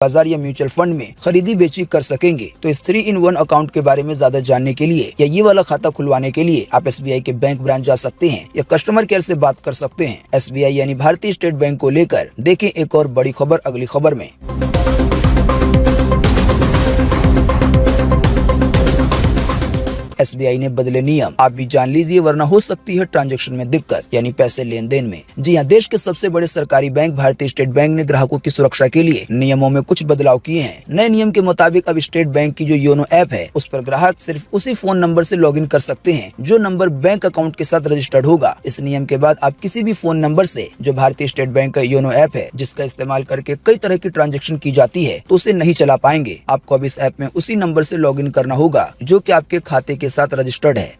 बाजार या mutual fund में खरीदी बेची कर सकेंगे। तो इस 3-in-1 अकाउंट के बारे में ज्यादा जानने के लिए या ये वाला खाता खुलवाने के लिए आप SBI के बैंक ब्रांच जा सकते हैं या कस्टमर केयर से बात कर सकते हैं। SBI यानी भारतीय स्टेट बैंक को लेकर देखें एक और बड़ी खबर अगली खबर में। SBI ने बदले नियम, आप भी जान लीजिए वरना हो सकती है ट्रांजैक्शन में दिक्कत, यानी पैसे लेन देन में। जी हाँ, देश के सबसे बड़े सरकारी बैंक भारतीय स्टेट बैंक ने ग्राहकों की सुरक्षा के लिए नियमों में कुछ बदलाव किए हैं। नए नियम के मुताबिक अब स्टेट बैंक की जो योनो ऐप है उस पर ग्राहक सिर्फ उसी फोन नंबर से लॉगिन कर सकते हैं जो नंबर बैंक अकाउंट के साथ रजिस्टर्ड होगा। इस नियम के बाद आप किसी भी फोन नंबर से जो भारतीय स्टेट बैंक का योनो ऐप है जिसका इस्तेमाल करके कई तरह की ट्रांजेक्शन की जाती है तो उसे नहीं चला पाएंगे। आपको अब इस ऐप में उसी नंबर से लॉगिन करना होगा जो कि आपके खाते के साथ रजिस्टर्ड है।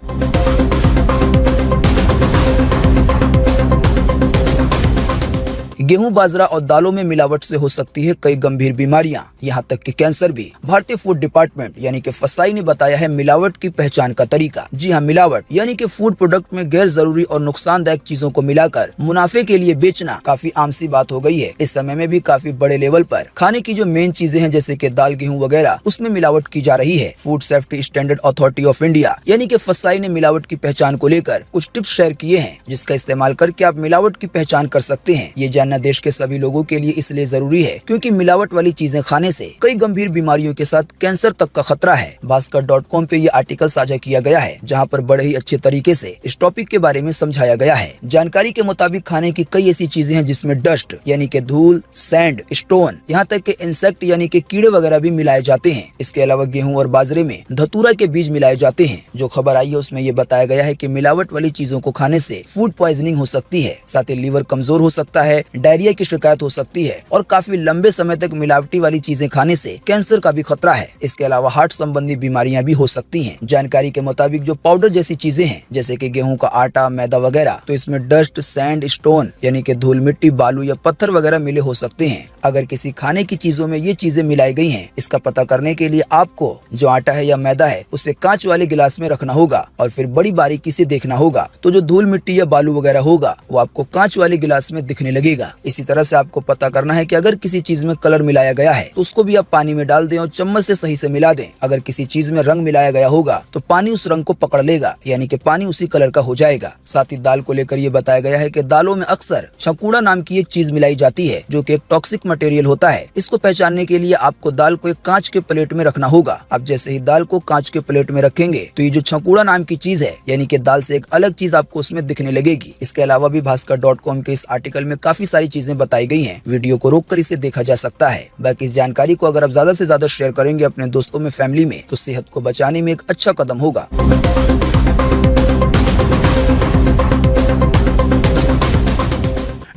गेहूं, बाजरा और दालों में मिलावट से हो सकती है कई गंभीर बीमारियां, यहां तक कि कैंसर भी। भारतीय फूड डिपार्टमेंट यानी कि फसाई ने बताया है मिलावट की पहचान का तरीका। जी हां, मिलावट यानी कि फूड प्रोडक्ट में गैर जरूरी और नुकसानदायक चीजों को मिलाकर मुनाफे के लिए बेचना काफी आम सी बात हो गई है। इस समय में भी काफी बड़े लेवल पर खाने की जो मेन चीजें हैं जैसे कि दाल, गेहूं वगैरह उसमें मिलावट की जा रही है। Food safety standard authority of India यानी कि फसाई ने मिलावट की पहचान को लेकर कुछ टिप्स शेयर किए हैं जिसका इस्तेमाल करके आप मिलावट की पहचान कर सकते हैं। ये जानना देश के सभी लोगों के लिए इसलिए जरूरी है क्योंकि मिलावट वाली चीजें खाने से कई गंभीर बीमारियों के साथ कैंसर तक का खतरा है। भास्कर.com पे ये आर्टिकल साझा किया गया है जहां पर बड़े ही अच्छे तरीके से इस टॉपिक के बारे में समझाया गया है। जानकारी के मुताबिक खाने की कई ऐसी चीजें हैं जिसमें डस्ट यानी कि धूल, सैंड, स्टोन, यहाँ तक के इंसेक्ट यानी कि कीड़े वगैरह भी मिलाए जाते हैं। इसके अलावा गेहूं और बाजरे में धतूरा के बीज मिलाए जाते हैं। जो खबर आई है उसमें ये बताया गया है कि मिलावट वाली चीजों को खाने से फूड पॉइजनिंग हो सकती है, साथ ही लीवर कमजोर हो सकता है, डायरिया की शिकायत हो सकती है और काफी लंबे समय तक मिलावटी वाली चीजें खाने से कैंसर का भी खतरा है। इसके अलावा हार्ट संबंधी बीमारियां भी हो सकती हैं। जानकारी के मुताबिक जो पाउडर जैसी चीजें हैं जैसे कि गेहूं का आटा, मैदा वगैरह, तो इसमें डस्ट, सैंड, स्टोन यानी कि धूल, मिट्टी, बालू या पत्थर वगैरह मिले हो सकते हैं। अगर किसी खाने की चीजों में ये चीजें मिलाई गई हैं, इसका पता करने के लिए आपको जो आटा है या मैदा है उसे कांच वाले गिलास में रखना होगा और फिर बड़ी बारीकी से देखना होगा। तो जो धूल, मिट्टी या बालू वगैरह होगा वो आपको कांच वाले गिलास में दिखने लगेगा। इसी तरह से आपको पता करना है कि अगर किसी चीज में कलर मिलाया गया है तो उसको भी आप पानी में डाल दें और चम्मच से सही से मिला दें। अगर किसी चीज में रंग मिलाया गया होगा तो पानी उस रंग को पकड़ लेगा यानी कि पानी उसी कलर का हो जाएगा। साथ ही दाल को लेकर ये बताया गया है कि दालों में अक्सर छकूड़ा नाम की एक चीज मिलाई जाती है जो कि एक टॉक्सिक मटेरियल होता है। इसको पहचानने के लिए आपको दाल को एक कांच के प्लेट में रखना होगा। अब जैसे ही दाल को कांच के प्लेट में रखेंगे तो ये जो छकूड़ा नाम की चीज है यानी कि दाल से एक अलग चीज आपको उसमें दिखने लगेगी। इसके अलावा भी भास्कर.com के इस आर्टिकल में काफी सारी चीजें बताई गई हैं। वीडियो को रोककर इसे देखा जा सकता है। बाकी इस जानकारी को अगर आप ज्यादा से ज्यादा शेयर करेंगे अपने दोस्तों में, फैमिली में, तो सेहत को बचाने में एक अच्छा कदम होगा।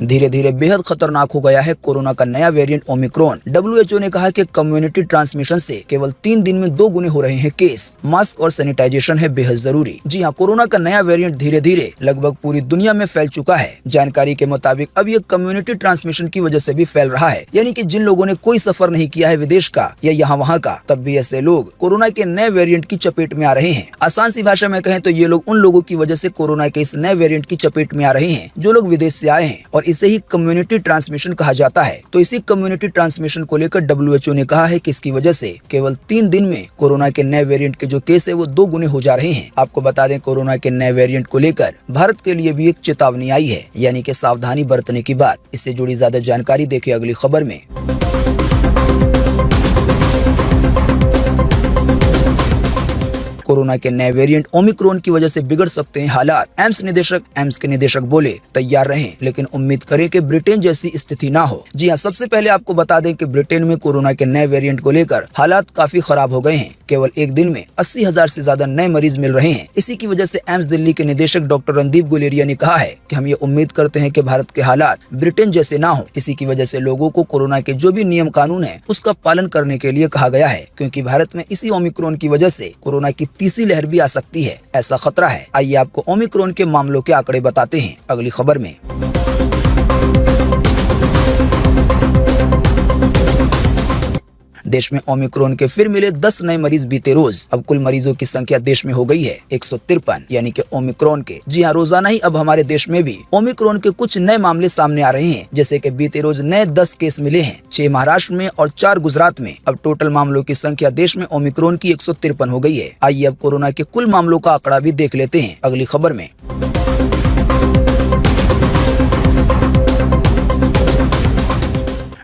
धीरे धीरे बेहद खतरनाक हो गया है कोरोना का नया वेरिएंट ओमिक्रॉन। WHO ने कहा कि कम्युनिटी ट्रांसमिशन से केवल 3 दिन में 2 गुने हो रहे हैं केस। मास्क और सैनिटाइजेशन है बेहद जरूरी। जी हाँ, कोरोना का नया वेरिएंट धीरे धीरे लगभग पूरी दुनिया में फैल चुका है। जानकारी के मुताबिक अब ये कम्युनिटी ट्रांसमिशन की वजह से भी फैल रहा है, यानी कि जिन लोगों ने कोई सफर नहीं किया है विदेश का या यहाँ वहाँ का, तब भी ऐसे लोग कोरोना के नए वेरिएंट की चपेट में आ रहे हैं। आसान सी भाषा में कहें तो ये लोग उन लोगों की वजह से कोरोना के इस नए वेरिएंट की चपेट में आ रहे हैं जो लोग विदेश से आए हैं और इसे ही कम्युनिटी ट्रांसमिशन कहा जाता है। तो इसी कम्युनिटी ट्रांसमिशन को लेकर WHO ने कहा है कि इसकी वजह से केवल 3 दिन में कोरोना के नए वेरिएंट के जो केस है वो 2 गुने हो जा रहे हैं। आपको बता दें कोरोना के नए वेरिएंट को लेकर भारत के लिए भी एक चेतावनी आई है, यानी कि सावधानी बरतने की बात। इससे जुड़ी ज्यादा जानकारी देखिए अगली खबर में। कोरोना के नए वेरिएंट ओमिक्रॉन की वजह से बिगड़ सकते हैं हालात। एम्स के निदेशक बोले तैयार रहें लेकिन उम्मीद करें कि ब्रिटेन जैसी स्थिति ना हो। जी हाँ, सबसे पहले आपको बता दें कि ब्रिटेन में कोरोना के नए वेरिएंट को लेकर हालात काफी खराब हो गए हैं। केवल एक दिन में 80,000 से ज्यादा नए मरीज मिल रहे हैं। इसी की वजह से एम्स दिल्ली के निदेशक डॉक्टर रणदीप गुलेरिया ने कहा है कि हम ये उम्मीद करते हैं कि भारत के हालात ब्रिटेन जैसे ना हो। इसी की वजह से लोगों को कोरोना के जो भी नियम कानून है उसका पालन करने के लिए कहा गया है, क्योंकि भारत में इसी ओमिक्रॉन की वजह से कोरोना की तीसरी लहर भी आ सकती है, ऐसा खतरा है। आइए आपको ओमिक्रॉन के मामलों के आंकड़े बताते हैं अगली खबर में। देश में ओमिक्रॉन के फिर मिले 10 नए मरीज बीते रोज। अब कुल मरीजों की संख्या देश में हो गई है 153 यानी कि ओमिक्रॉन के। जी हाँ, रोजाना ही अब हमारे देश में भी ओमिक्रॉन के कुछ नए मामले सामने आ रहे हैं। जैसे कि बीते रोज नए 10 केस मिले हैं, 6 महाराष्ट्र में और 4 गुजरात में। अब टोटल मामलों की संख्या देश में ओमिक्रॉन की 153 हो गई है। आइए अब कोरोना के कुल मामलों का आंकड़ा भी देख लेते हैं अगली खबर में।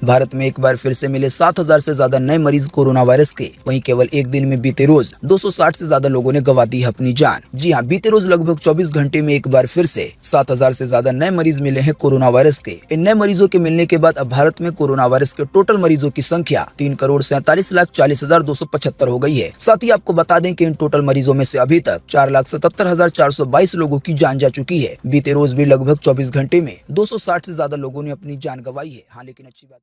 भारत में एक बार फिर से मिले 7,000 से ज्यादा नए मरीज कोरोना वायरस के। वहीं केवल एक दिन में बीते रोज 260 से ज्यादा लोगों ने गंवा दी है अपनी जान। जी हां, बीते रोज लगभग 24 घंटे में एक बार फिर से 7,000 से ज्यादा नए मरीज मिले हैं कोरोना वायरस के। इन नए मरीजों के मिलने के बाद अब भारत में कोरोना वायरस के टोटल मरीजों की संख्या 3,47,40,275 हो गई है। साथ ही आपको बता दें कि इन टोटल मरीजों में से अभी तक 4,77,422 लोगों की जान जा चुकी है। बीते रोज भी लगभग 24 घंटे में 260 से ज्यादा लोगों ने अपनी जान गंवाई है। हाँ, लेकिन अच्छी बात